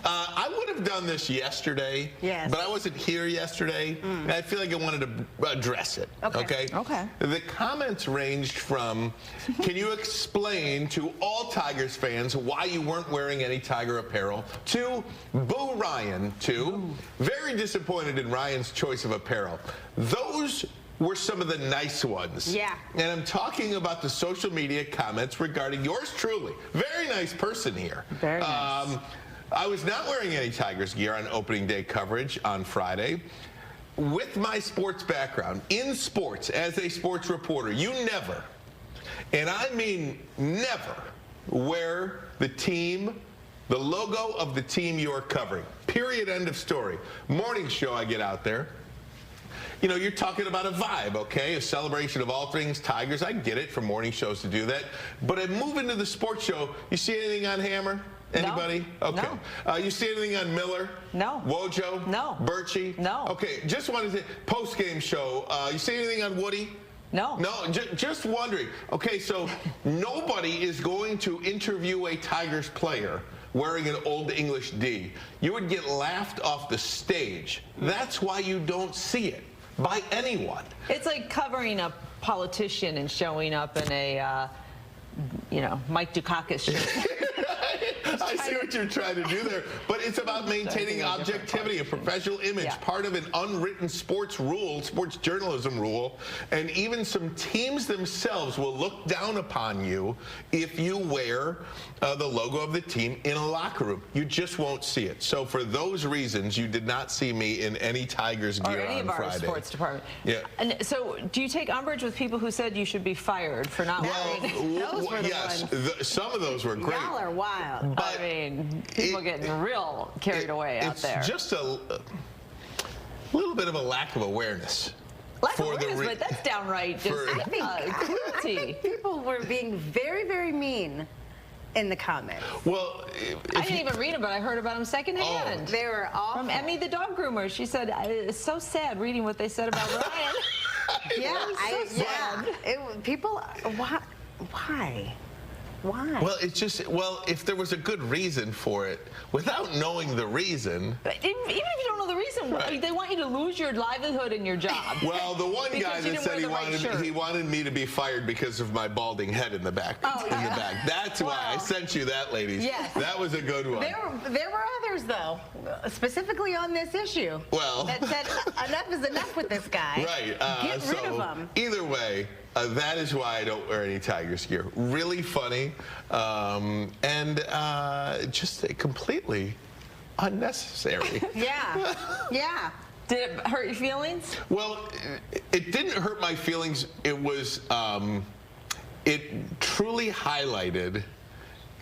I would have done this yesterday, yes, but I wasn't here yesterday, and I feel like I wanted to address it. Okay. The comments ranged from, can you explain to all Tigers fans why you weren't wearing any Tiger apparel, to boo Ryan, to very disappointed in Ryan's choice of apparel. Those were some of the nice ones. Yeah. And I'm talking about the social media comments regarding yours truly. Very nice person here. Very nice. I was not wearing any Tigers gear on opening day coverage on Friday. With my sports background, in sports, as a sports reporter, you never, and I mean never, wear the team, the logo of the team you are covering. Period, end of story. Morning show, I get out there. You know, you're talking about a vibe, okay? A celebration of all things Tigers. I get it for morning shows to do that. But I move into the sports show. You see anything on Hammer? Anybody? No. Okay. No. You see anything on Miller? No. Wojo? No. Birchie? No. Okay, just wanted to say, post-game show. You see anything on Woody? No. No, just wondering. Okay, so nobody is going to interview a Tigers player wearing an Old English D. You would get laughed off the stage. That's why you don't see it by anyone. It's like covering a politician and showing up in a, you know, Mike Dukakis shirt. I see what you're trying to do there, but it's about maintaining objectivity, a professional image, part of an unwritten sports rule, sports journalism rule, and even some teams themselves will look down upon you if you wear the logo of the team in a locker room. You just won't see it. So for those reasons, you did not see me in any Tigers gear or any on of Friday. Our sports department. Yeah. And so do you take umbrage with people who said you should be fired for not wearing? Those were the ones. Some of those were great. Y'all are wild. I mean, people getting real carried away out there. It's just a little bit of a lack of awareness. Lack of awareness, but that's downright just cruelty. People were being very, very mean in the comments. Well, I didn't even read them, but I heard about them secondhand. They were awful. From Emmy the dog groomer. She said, it's so sad reading what they said about Ryan. People, why? Why? Well, it's just, if there was a good reason for it, without knowing the reason. Even if you don't know the reason, they want you to lose your livelihood and your job. Well, the one guy that said he wanted me to be fired because of my balding head in the back. That's why I sent you that, ladies. Yes. That was a good one. There were others, though, specifically on this issue. Well. That said, enough is enough with this guy. Right. Get rid of him. Either way, that is why I don't wear any Tigers gear. Really funny, and just completely unnecessary. Yeah. Did it hurt your feelings? Well, it didn't hurt my feelings. It was, it truly highlighted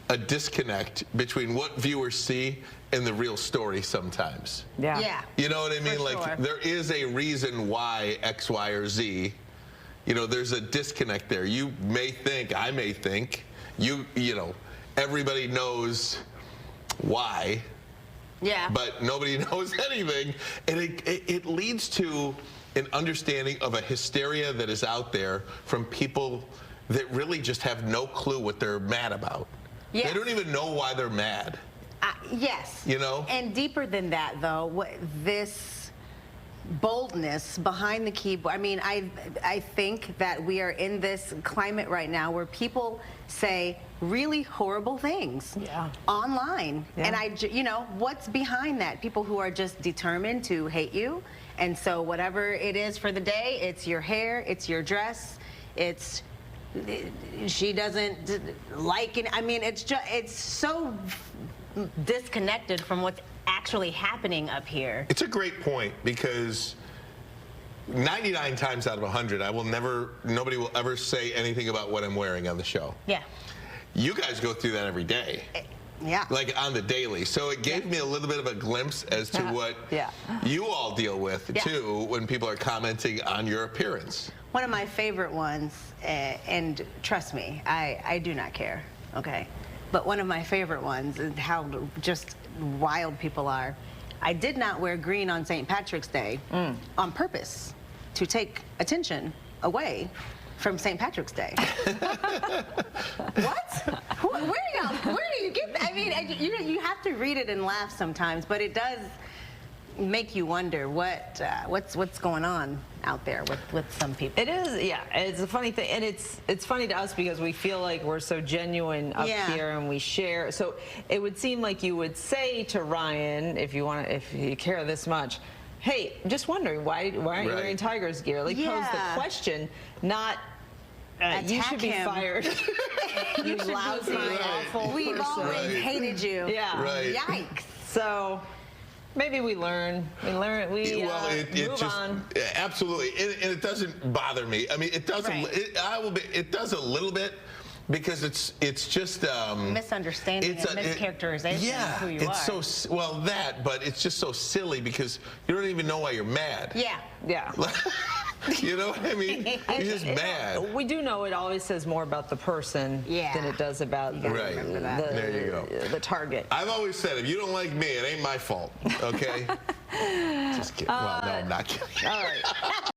a disconnect between what viewers see and the real story sometimes. Yeah. You know what I mean? For like, sure. there is a reason why X, Y, or Z. You know, there's a disconnect there. You may think, I may think, you know, everybody knows why. Yeah. But nobody knows anything. And it leads to an understanding of a hysteria that is out there from people that really just have no clue what they're mad about. Yes. They don't even know why they're mad. Yes. You know? And deeper than that, though, this boldness behind the keyboard. I mean, I think that we are in this climate right now where people say really horrible things online. And you know, what's behind that? People who are just determined to hate you. And so whatever it is for the day, it's your hair, it's your dress, it's she doesn't like it. I mean, it's so disconnected from what's actually happening up here. It's a great point, because 99 times out of 100, nobody will ever say anything about what I'm wearing on the show. Yeah. You guys go through that every day. Yeah. Like on the daily. So it gave me a little bit of a glimpse as to what you all deal with, too, when people are commenting on your appearance. One of my favorite ones, and trust me, I do not care, okay? But one of my favorite ones is how just wild people are. I did not wear green on St. Patrick's Day on purpose to take attention away from St. Patrick's Day. What? Where are you I mean, you have to read it and laugh sometimes, but it does make you wonder what's going on out there with some people. It is, yeah. It's a funny thing, and it's funny to us because we feel like we're so genuine up here and we share. So it would seem like you would say to Ryan, if you care this much, hey, just wondering why aren't you wearing Tigers gear? Like pose the question, not. You should be fired. You lousy, awful We've person. always hated you. Yeah. Right. Yikes. So maybe we learn. We move on. Absolutely, and it doesn't bother me. I mean, it doesn't. It does a little bit because it's just misunderstanding and mischaracterization of who you are. so well but it's just so silly because you don't even know why you're mad. Yeah. You know what I mean? You're just mad. We do know it always says more about the person than it does about there you go. The target. I've always said, if you don't like me, it ain't my fault. Okay? Just kidding. Well, no, I'm not kidding. All right.